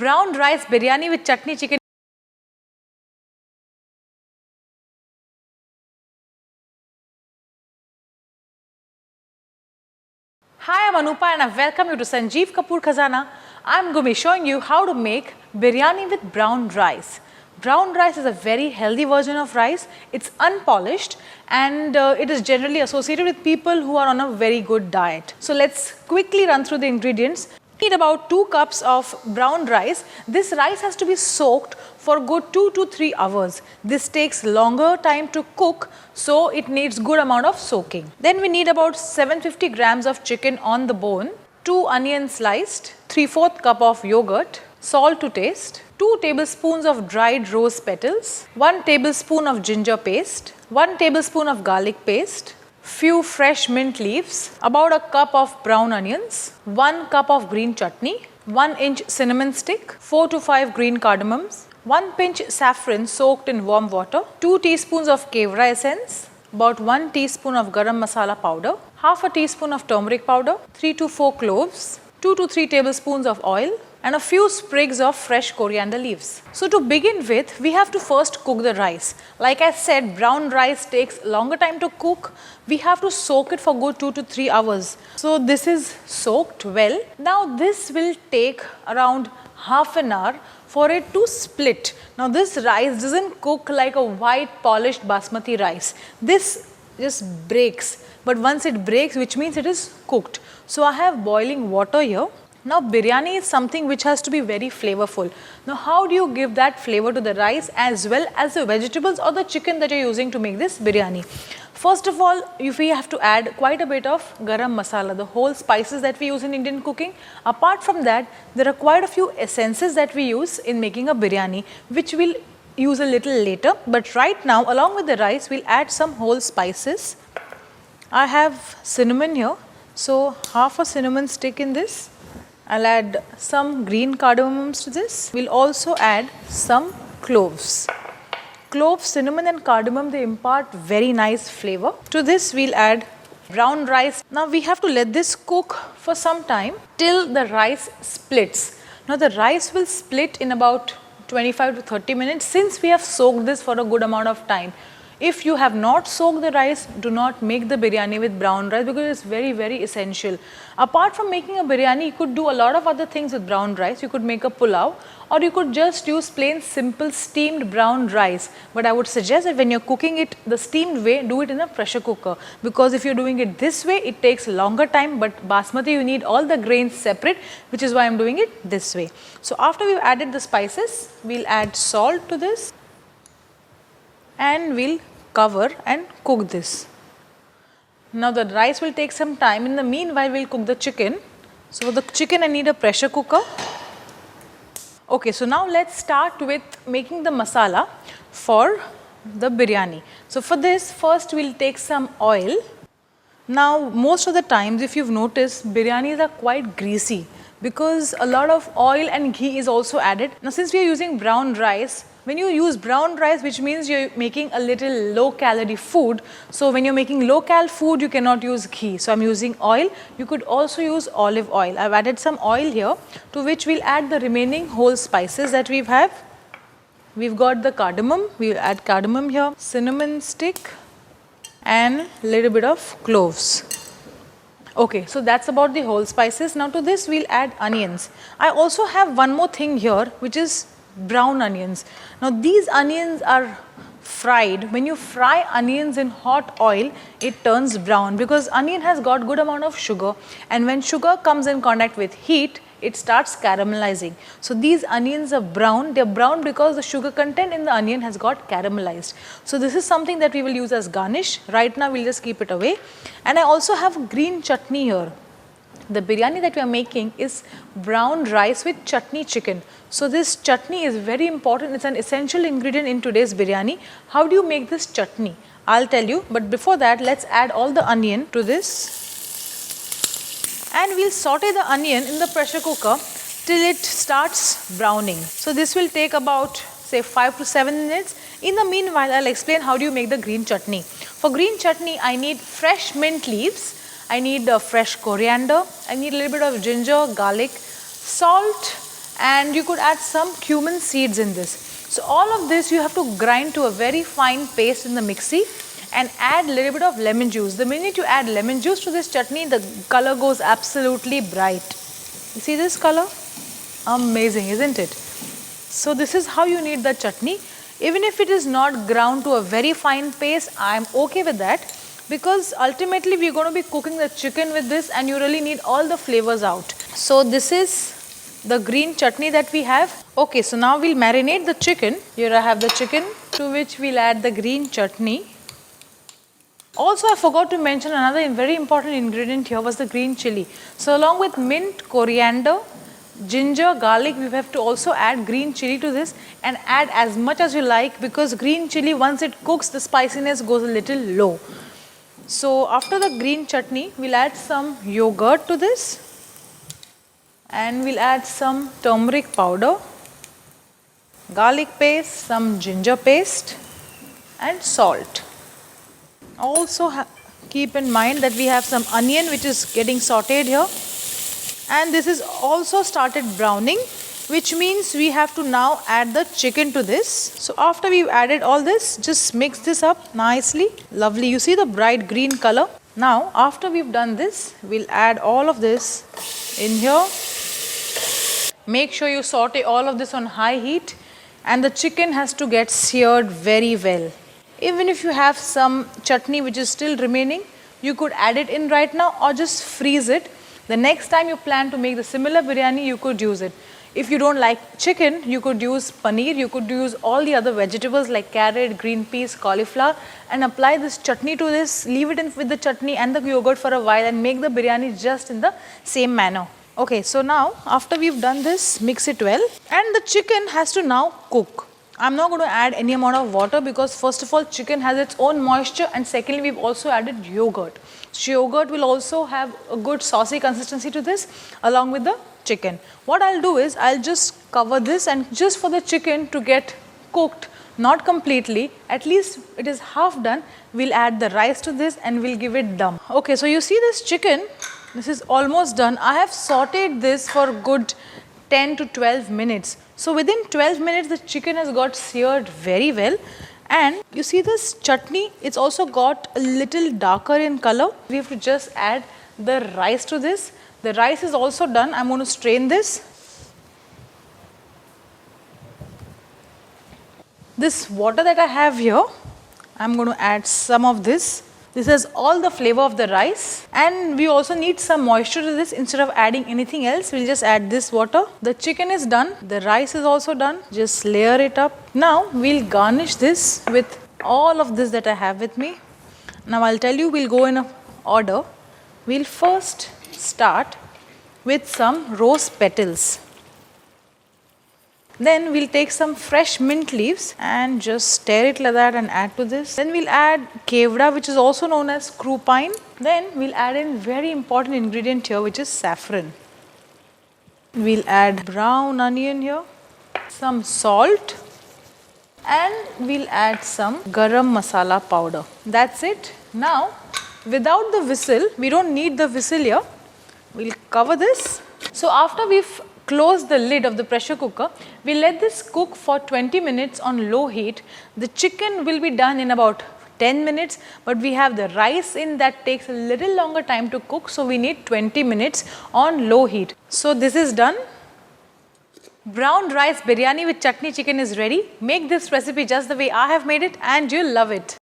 Brown rice biryani with chutney chicken. Hi, I'm Anupa and I welcome you to Sanjeev Kapoor Khazana. I'm going to be showing you how to make biryani with brown rice. Brown rice is a very healthy version of rice. It's unpolished and it is generally associated with people who are on a very good diet. So let's quickly run through the ingredients. Need about 2 cups of brown rice. This rice has to be soaked for good 2 to 3 hours. This takes longer time to cook, so it needs good amount of soaking. Then we need about 750 grams of chicken on the bone, 2 onions sliced, 3/4 cup of yogurt, salt to taste, 2 tablespoons of dried rose petals, 1 tablespoon of ginger paste, 1 tablespoon of garlic paste, few fresh mint leaves, about a cup of brown onions, 1 cup of green chutney, 1 inch cinnamon stick, 4 to 5 green cardamoms, 1 pinch saffron soaked in warm water, 2 teaspoons of kevra essence, about 1 teaspoon of garam masala powder, half a teaspoon of turmeric powder, 3 to 4 cloves, 2 to 3 tablespoons of oil, and a few sprigs of fresh coriander leaves. So to begin with, we have to first cook the rice. Like I said, brown rice takes longer time to cook. We have to soak it for good 2 to 3 hours. So this is soaked well. Now this will take around half an hour for it to split. Now this rice doesn't cook like a white polished basmati rice. This just breaks. But once it breaks, which means it is cooked. So I have boiling water here. Now biryani is something which has to be very flavorful. Now how do you give that flavor to the rice as well as the vegetables or the chicken that you're using to make this biryani? First of all, we have to add quite a bit of garam masala, the whole spices that we use in Indian cooking. Apart from that, there are quite a few essences that we use in making a biryani, which we'll use a little later. But right now, along with the rice, we'll add some whole spices. I have cinnamon here, so half a cinnamon stick in this. I'll add some green cardamoms to this. We'll also add some cloves. Cloves, cinnamon and cardamom, they impart very nice flavor. To this we'll add brown rice. Now we have to let this cook for some time till the rice splits. Now the rice will split in about 25 to 30 minutes since we have soaked this for a good amount of time. If you have not soaked the rice, do not make the biryani with brown rice because it's very, very essential. Apart from making a biryani, you could do a lot of other things with brown rice. You could make a pulao or you could just use plain simple steamed brown rice. But I would suggest that when you're cooking it the steamed way, do it in a pressure cooker because if you're doing it this way, it takes longer time, but basmati you need all the grains separate, which is why I'm doing it this way. So after we've added the spices, we'll add salt to this and we'll cover and cook this. Now the rice will take some time. In the meanwhile, we'll cook the chicken. So for the chicken, I need a pressure cooker. Okay, so now let's start with making the masala for the biryani. So for this, first we'll take some oil. Now most of the times, if you've noticed, biryanis are quite greasy because a lot of oil and ghee is also added. Now since we are using brown rice, when you use brown rice, which means you're making a little low calorie food. So when you're making low cal food, you cannot use ghee. So I'm using oil. You could also use olive oil. I've added some oil here to which we'll add the remaining whole spices that we have. We've got the cardamom. We'll add cardamom here, cinnamon stick and a little bit of cloves. Okay, so that's about the whole spices. Now to this we'll add onions. I also have one more thing here which is brown onions. Now these onions are fried. When you fry onions in hot oil, it turns brown because onion has got good amount of sugar, and when sugar comes in contact with heat, it starts caramelizing. So these onions are brown. They're brown because the sugar content in the onion has got caramelized. So this is something that we will use as garnish. Right now we'll just keep it away. And I also have green chutney here. The biryani that we are making is brown rice with chutney chicken. So this chutney is very important. It's an essential ingredient in today's biryani. How do you make this chutney? I'll tell you. But before that, let's add all the onion to this. And we'll saute the onion in the pressure cooker till it starts browning. So this will take about say 5 to 7 minutes. In the meanwhile, I'll explain how do you make the green chutney. For green chutney, I need fresh mint leaves. I need fresh coriander, I need a little bit of ginger, garlic, salt and you could add some cumin seeds in this. So all of this you have to grind to a very fine paste in the mixie and add a little bit of lemon juice. The minute you add lemon juice to this chutney, the color goes absolutely bright. You see this color? Amazing, isn't it? So this is how you need the chutney. Even if it is not ground to a very fine paste, I am okay with that, because ultimately we are going to be cooking the chicken with this and you really need all the flavors out. So this is the green chutney that we have. Okay, so now we'll marinate the chicken. Here I have the chicken, to which we'll add the green chutney. Also, I forgot to mention another very important ingredient here was the green chili. So along with mint, coriander, ginger, garlic, we have to also add green chili to this, and add as much as you like, because green chili, once it cooks, the spiciness goes a little low. So after the green chutney, we'll add some yogurt to this, and we'll add some turmeric powder, garlic paste, some ginger paste, and salt. Also keep in mind that we have some onion which is getting sauteed here, and this is also started browning, which means we have to now add the chicken to this. So after we've added all this, just mix this up nicely. Lovely, you see the bright green color. Now after we've done this, we'll add all of this in here. Make sure you saute all of this on high heat, and the chicken has to get seared very well. Even if you have some chutney which is still remaining, you could add it in right now or just freeze it. The next time you plan to make the similar biryani, you could use it. If you don't like chicken, you could use paneer, you could use all the other vegetables like carrot, green peas, cauliflower, and apply this chutney to this, leave it in with the chutney and the yogurt for a while, and make the biryani just in the same manner. Okay, so now after we've done this, mix it well, and the chicken has to now cook. I'm not going to add any amount of water, because first of all, chicken has its own moisture, and secondly, we've also added yogurt. So yogurt will also have a good saucy consistency to this along with the chicken. What I'll do is I'll just cover this, and just for the chicken to get cooked, not completely, at least it is half done, we'll add the rice to this and we'll give it dum. Okay, so you see this chicken, this is almost done. I have sauteed this for a good 10 to 12 minutes. So within 12 minutes, the chicken has got seared very well. And you see this chutney, it's also got a little darker in color. We have to just add the rice to this. The rice is also done. I'm going to strain this. This water that I have here, I'm going to add some of this. This has all the flavor of the rice, and we also need some moisture to this. Instead of adding anything else, we'll just add this water. The chicken is done, the rice is also done. Just layer it up. Now we'll garnish this with all of this that I have with me. Now I'll tell you, we'll go in a order. We'll first start with some rose petals. Then we'll take some fresh mint leaves and just stir it like that and add to this. Then we'll add kevda, which is also known as crupine. Then we'll add in very important ingredient here, which is saffron. We'll add brown onion here, some salt, and we'll add some garam masala powder. That's it. Now, without the whistle, we don't need the whistle here. We'll cover this. So after we've close the lid of the pressure cooker, we let this cook for 20 minutes on low heat. The chicken will be done in about 10 minutes, but we have the rice in that takes a little longer time to cook, so we need 20 minutes on low heat. So this is done. Brown rice biryani with chutney chicken is ready. Make this recipe just the way I have made it and you'll love it.